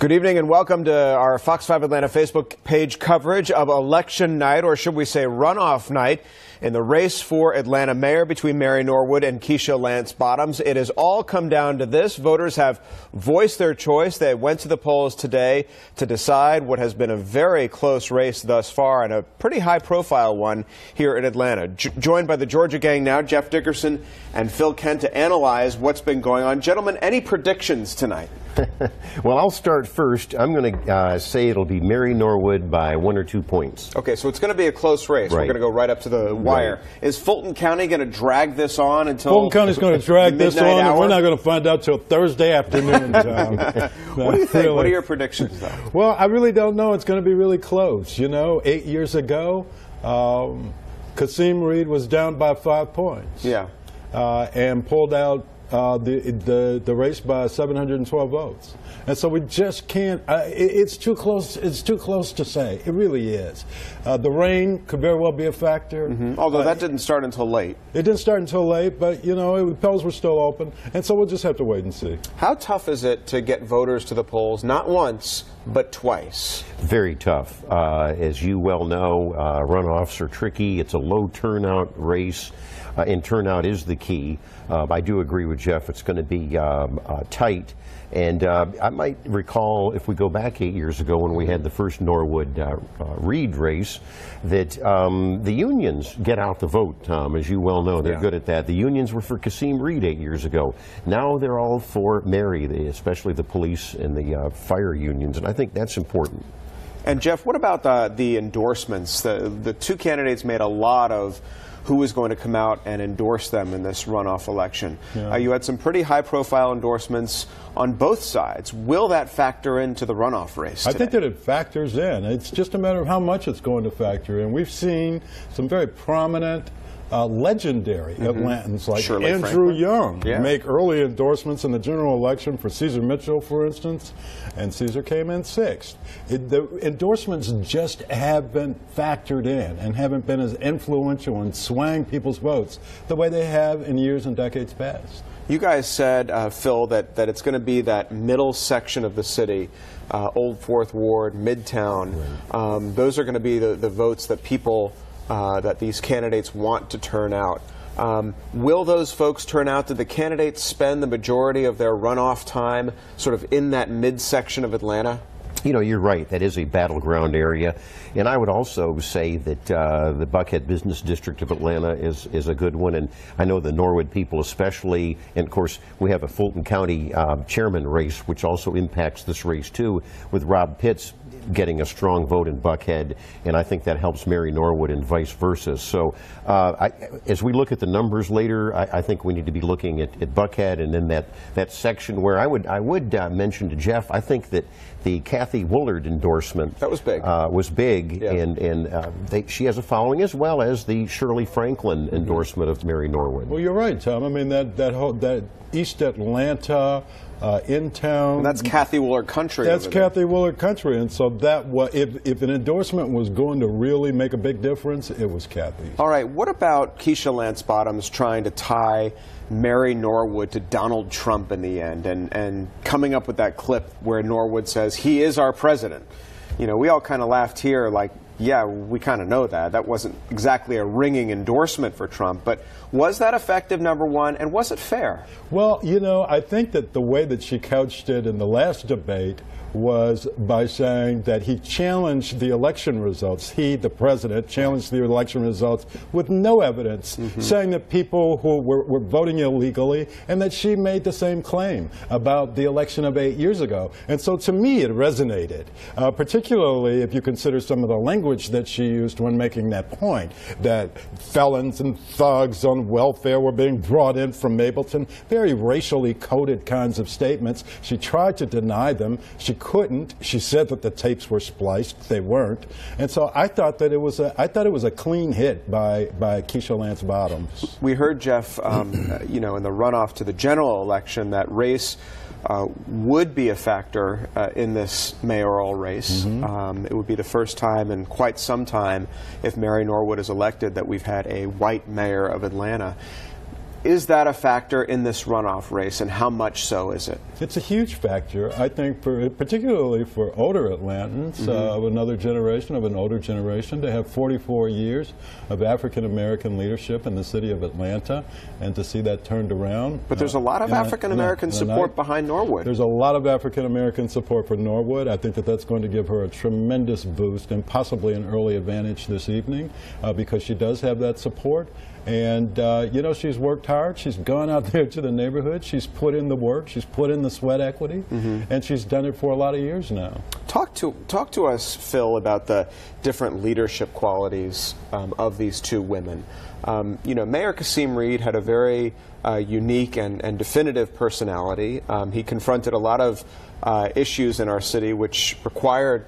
Good evening and welcome to our Fox 5 Atlanta Facebook page coverage of election night, or should we say runoff night, in the race for Atlanta mayor between Mary Norwood and Keisha Lance Bottoms. It has all come down to this. Voters have voiced their choice. They went to the polls today to decide what has been a very close race thus far and a pretty high-profile one here in Atlanta. Joined by the Georgia gang now, Jeff Dickerson and Phil Kent, to analyze what's been going on. Gentlemen, any predictions tonight? Well, I'll start first. I'm going to say it'll be Mary Norwood by 1 or 2 points. Okay, so it's going to be a close race. Right. We're going to go right up to the wire. Right. Is Fulton County going to drag this on until Fulton County's going to drag this on, and we're not going to find out till Thursday afternoon, Tom. What do you think? Really. What are your predictions, though? Well, I really don't know. It's going to be really close. You know, 8 years ago, Kasim Reed was down by 5 points. Yeah. And pulled out the race by 712 votes. And so we just can't, it's too close to say. It really is. The rain could very well be a factor. Mm-hmm. Although that didn't start until late. It didn't start until late, but, you know, the polls were still open. And so we'll just have to wait and see. How tough is it to get voters to the polls, not once, but twice? Very tough. As you well know, runoffs are tricky. It's a low turnout race. And turnout is the key. I do agree with Jeff. It's going to be tight. And I might recall, if we go back 8 years ago when we had the first Norwood Reed race, that the unions get out the vote, Tom, as you well know. They're good at that. The unions were for Kasim Reed 8 years ago. Now they're all for Mary, especially the police and the fire unions. And I think that's important. And Jeff, what about the endorsements? The two candidates made a lot of who was going to come out and endorse them in this runoff election. Yeah. You had some pretty high-profile endorsements on both sides. Will that factor into the runoff race today? I think that it factors in. It's just a matter of how much it's going to factor in. We've seen some very prominent legendary Atlantans like Shirley Andrew Franklin. Young make early endorsements in the general election for Caesar Mitchell, for instance, and Caesar came in 6th. The endorsements just haven't factored in and haven't been as influential in swaying people's votes the way they have in years and decades past. You guys said, Phil, that it's going to be that middle section of the city, Old Fourth Ward, Midtown. Right. Those are going to be the votes that people that these candidates want to turn out. Will those folks turn out? Did the candidates spend the majority of their runoff time sort of in that midsection of Atlanta? You know, you're right. That is a battleground area. And I would also say that the Buckhead Business District of Atlanta is a good one. And I know the Norwood people especially. And, of course, we have a Fulton County chairman race, which also impacts this race, too, with Rob Pitts getting a strong vote in Buckhead. And I think that helps Mary Norwood and vice versa. So as we look at the numbers later, I think we need to be looking at Buckhead and then that section where I would mention to Jeff, I think that the Kathy Woolard endorsement that was big. Yeah. And she has a following, as well as the Shirley Franklin endorsement of Mary Norwood. Well, you're right, Tom. I mean, that East Atlanta, in town. And that's Kathy Woolard country. That's Kathy Woolard country, and so that if an endorsement was going to really make a big difference, it was Kathy. All right, what about Keisha Lance Bottoms trying to tie Mary Norwood to Donald Trump in the end, and coming up with that clip where Norwood says he is our president? You know, we all kind of laughed here, like, yeah, we kind of know that. That wasn't exactly a ringing endorsement for Trump, but was that effective, number one, and was it fair? Well, you know, I think that the way that she couched it in the last debate was by saying that he challenged the election results. He, the president, challenged the election results with no evidence, saying that people who were voting illegally, and that she made the same claim about the election of 8 years ago. And so to me it resonated, particularly if you consider some of the language that she used when making that point, that felons and thugs on welfare were being brought in from Mableton, very racially coded kinds of statements. She tried to deny them. She couldn't. She said that the tapes were spliced. They weren't. And so I thought that it was a clean hit by Keisha Lance Bottoms. We heard, Jeff, you know, in the runoff to the general election, that race would be a factor in this mayoral race. It would be the first time in quite some time, if Mary Norwood is elected, that we've had a white mayor of Atlanta. Is that a factor in this runoff race, and how much so is it? It's a huge factor, I think, particularly for older Atlantans, of an older generation, to have 44 years of African-American leadership in the city of Atlanta, and to see that turned around. But there's a lot of African-American support behind Norwood. There's a lot of African-American support for Norwood. I think that that's going to give her a tremendous boost and possibly an early advantage this evening, because she does have that support. And, you know, she's worked hard. She's gone out there to the neighborhood. She's put in the work. She's put in the sweat equity. And she's done it for a lot of years now. Talk to us, Phil, about the different leadership qualities of these two women. You know, Mayor Kasim Reed had a very unique and definitive personality. He confronted a lot of issues in our city which required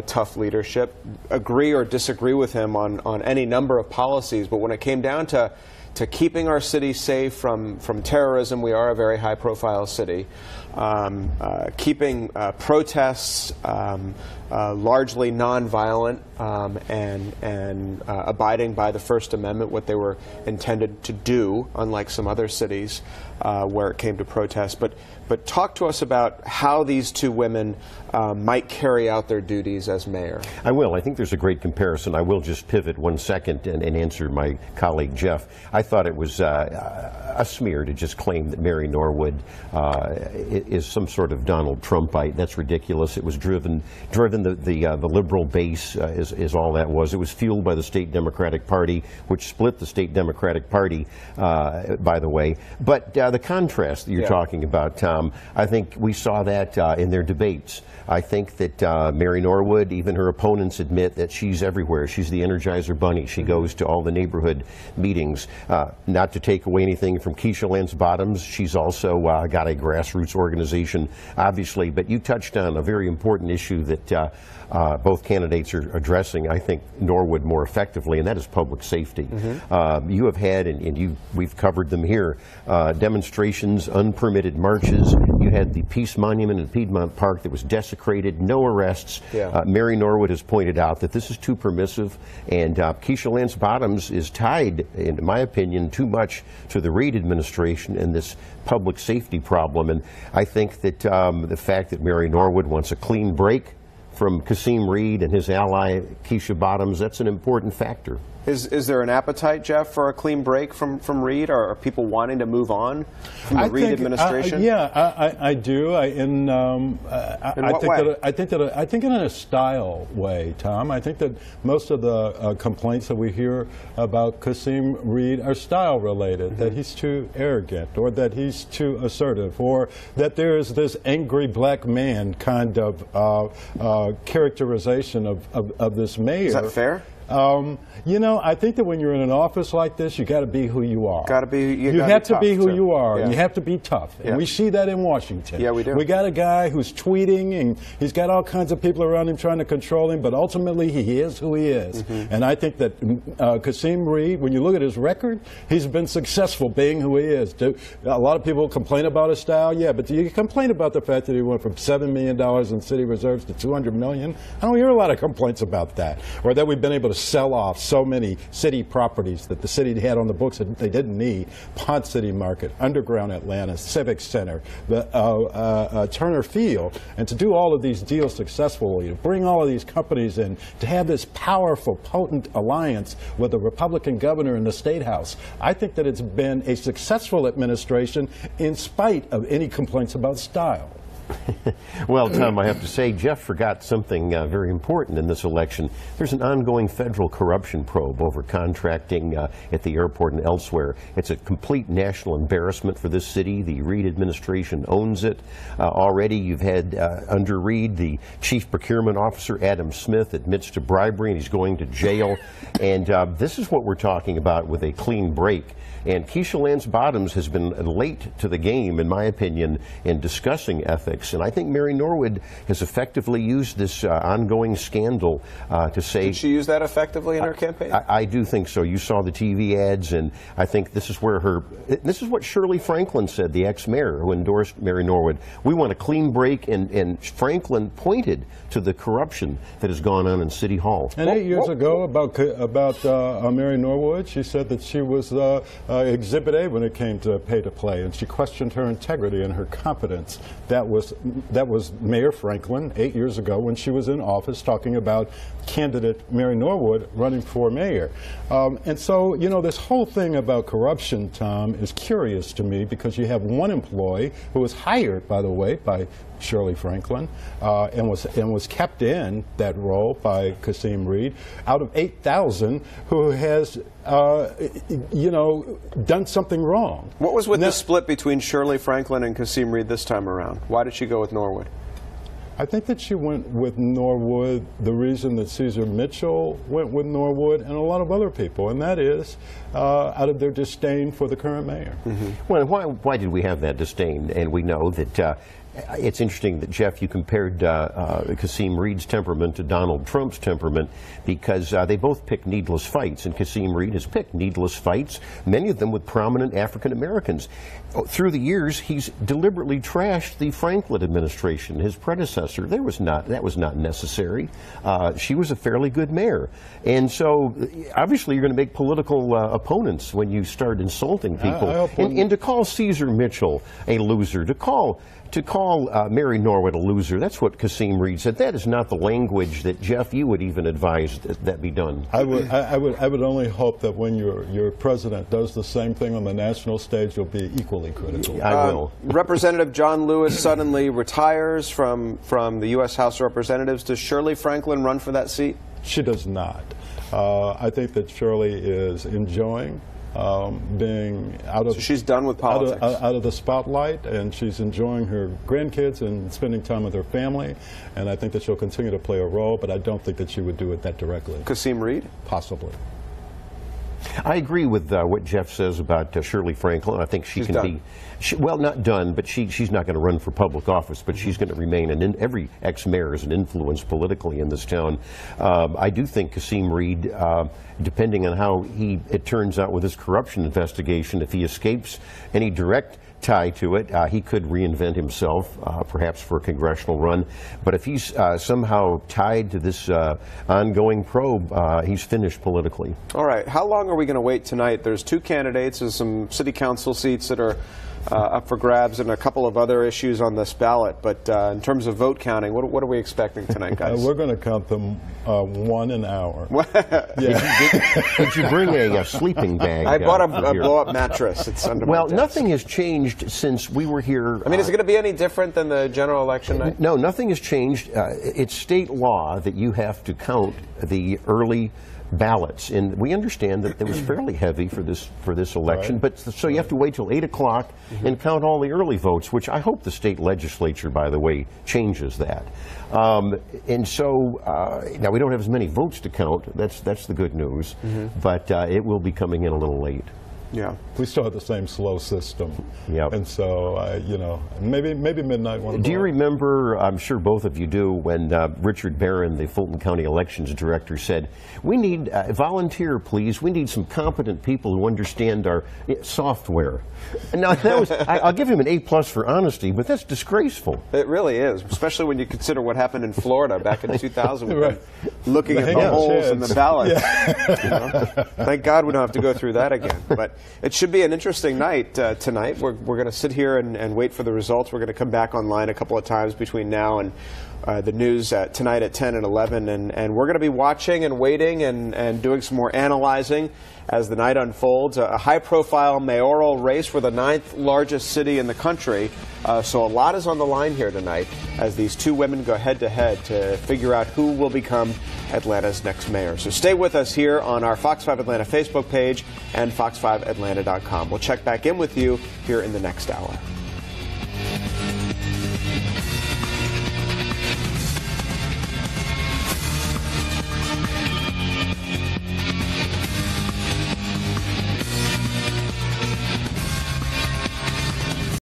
tough leadership, agree or disagree with him on any number of policies, but when it came down to keeping our city safe from terrorism, we are a very high-profile city, keeping protests largely nonviolent, and abiding by the First Amendment, what they were intended to do, unlike some other cities where it came to protests. But talk to us about how these two women might carry out their duties as mayor. I will. I think there's a great comparison. I will just pivot 1 second and answer my colleague Jeff. I thought it was a smear to just claim that Mary Norwood is some sort of Donald Trumpite. That's ridiculous. It was driven the liberal base is all that was. It was fueled by the state Democratic Party, which split the state Democratic Party, by the way. But the contrast that you're talking about, Tom, I think we saw that in their debates. I think that Mary Norwood, even her opponents admit that she's everywhere. She's the Energizer Bunny. She goes to all the neighborhood meetings. Not to take away anything from Keisha Lance Bottoms, she's also got a grassroots organization, obviously. But you touched on a very important issue that both candidates are addressing, I think, Norwood more effectively, and that is public safety. You have had, and we've covered them here, demonstrations, unpermitted marches. You had the Peace Monument in Piedmont Park that was desecrated, no arrests. Mary Norwood has pointed out that this is too permissive, and Keisha Lance Bottoms is tied, in my opinion, too much to the Reed administration and this public safety problem. And I think that the fact that Mary Norwood wants a clean break from Kasim Reed and his ally Keisha Bottoms, that's an important factor. Is there an appetite, Jeff, for a clean break from Reed? Or are people wanting to move on from the Reed administration? I do. I think in a style way, Tom. I think that most of the complaints that we hear about Kasim Reed are style related, that he's too arrogant, or that he's too assertive, or that there is this angry black man kind of characterization of this mayor. Is that fair? You know, I think that when you're in an office like this, you got to be who you are. You have to be who too. you are. Yeah. And you have to be tough. And we see that in Washington. Yeah, we do. We got a guy who's tweeting, and he's got all kinds of people around him trying to control him, but ultimately he is who he is. And I think that Kasim Reed, when you look at his record, he's been successful being who he is. A lot of people complain about his style, but do you complain about the fact that he went from $7 million in city reserves to $200 million? I don't hear a lot of complaints about that. Or that we've been able to sell off so many city properties that the city had on the books that they didn't need. Pont City Market, Underground Atlanta, Civic Center, the Turner Field, and to do all of these deals successfully, to bring all of these companies in, to have this powerful, potent alliance with the Republican governor in the State House. I think that it's been a successful administration in spite of any complaints about style. Well, Tom, I have to say, Jeff forgot something very important in this election. There's an ongoing federal corruption probe over contracting at the airport and elsewhere. It's a complete national embarrassment for this city. The Reed administration owns it. Already you've had, under Reed, the chief procurement officer, Adam Smith, admits to bribery, and he's going to jail. And this is what we're talking about with a clean break. And Keisha Lance Bottoms has been late to the game, in my opinion, in discussing ethics. politics. And I think Mary Norwood has effectively used this ongoing scandal to say... Did she use that effectively in her campaign? I do think so. You saw the TV ads, and I think this is where this is what Shirley Franklin said, the ex-mayor who endorsed Mary Norwood. We want a clean break, and Franklin pointed to the corruption that has gone on in City Hall. And 8 years ago, about Mary Norwood, she said that she was Exhibit A when it came to pay to play, and she questioned her integrity and her competence. That was Mayor Franklin 8 years ago when she was in office talking about candidate Mary Norwood running for mayor. And so, you know, this whole thing about corruption, Tom, is curious to me because you have one employee who was hired, by the way, by Shirley Franklin, and was kept in that role by Kasim Reed, out of 8,000 who has, you know, done something wrong. What was with the split between Shirley Franklin and Kasim Reed this time around? Why did she go with Norwood? I think that she went with Norwood the reason that Caesar Mitchell went with Norwood and a lot of other people, and that is out of their disdain for the current mayor. Mm-hmm. Well, why did we have that disdain? And we know that it's interesting that, Jeff, you compared Kasim Reed's temperament to Donald Trump's temperament because they both pick needless fights, and Kasim Reed has picked needless fights, many of them with prominent African Americans. Through the years, he's deliberately trashed the Franklin administration, his predecessor. That was not necessary. She was a fairly good mayor. And so, obviously, you're going to make political opponents when you start insulting people. And to call Caesar Mitchell a loser, to call Mary Norwood a loser, that's what Kasim Reed said. That is not the language that, Jeff, you would even advise that be done. I would only hope that when your president does the same thing on the national stage, you'll be equally critical. I will. Representative John Lewis suddenly retires from the U.S. House of Representatives. Does Shirley Franklin run for that seat? She does not. I think that Shirley is enjoying being out of... So she's done with politics? Out of the spotlight, and she's enjoying her grandkids and spending time with her family, and I think that she'll continue to play a role, but I don't think that she would do it that directly. Kasim Reed? Possibly. I agree with what Jeff says about Shirley Franklin. I think she's can be, well, not done, but she's not going to run for public office, but she's going to remain, and every ex-mayor is an influence politically in this town. I do think Kasim Reed, depending on how it turns out with this corruption investigation, if he escapes any direct tie to it, he could reinvent himself, perhaps for a congressional run. But if he's somehow tied to this ongoing probe, he's finished politically. All right. How long are we going to wait tonight? There's two candidates. There's some city council seats that are up for grabs and a couple of other issues on this ballot. But in terms of vote counting, what are we expecting tonight, guys? We're going to count them 1 an hour. Did you bring a sleeping bag? I bought a blow-up mattress. It's under well, my desk. Nothing has changed since we were here. I mean, is it going to be any different than the general election night? No, nothing has changed. It's state law that you have to count the early ballots, and we understand that it was fairly heavy for this election, but so you have to wait till 8 o'clock and count all the early votes, which I hope the state legislature, by the way, changes that. And so now we don't have as many votes to count. That's the good news, but it will be coming in a little late. Yeah, we still have the same slow system. Yep. And so, you know, maybe midnight. Do you remember, I'm sure both of you do, when Richard Barron, the Fulton County Elections Director, said, we need, volunteer please, we need some competent people who understand our software. Now, that was, I'll give him an A+ for honesty, but that's disgraceful. It really is, especially when you consider what happened in Florida back in 2000 with looking at the holes in the ballots. Yeah. You know? Thank God we don't have to go through that again. But it should be an interesting night tonight. We're going to sit here and wait for the results. We're going to come back online a couple of times between now and the news tonight at 10 and 11. And we're going to be watching and waiting and doing some more analyzing as the night unfolds. A high-profile mayoral race for the 9th largest city in the country. So a lot is on the line here tonight as these two women go head-to-head to figure out who will become Atlanta's next mayor. So stay with us here on our Fox 5 Atlanta Facebook page and fox5atlanta.com. We'll check back in with you here in the next hour.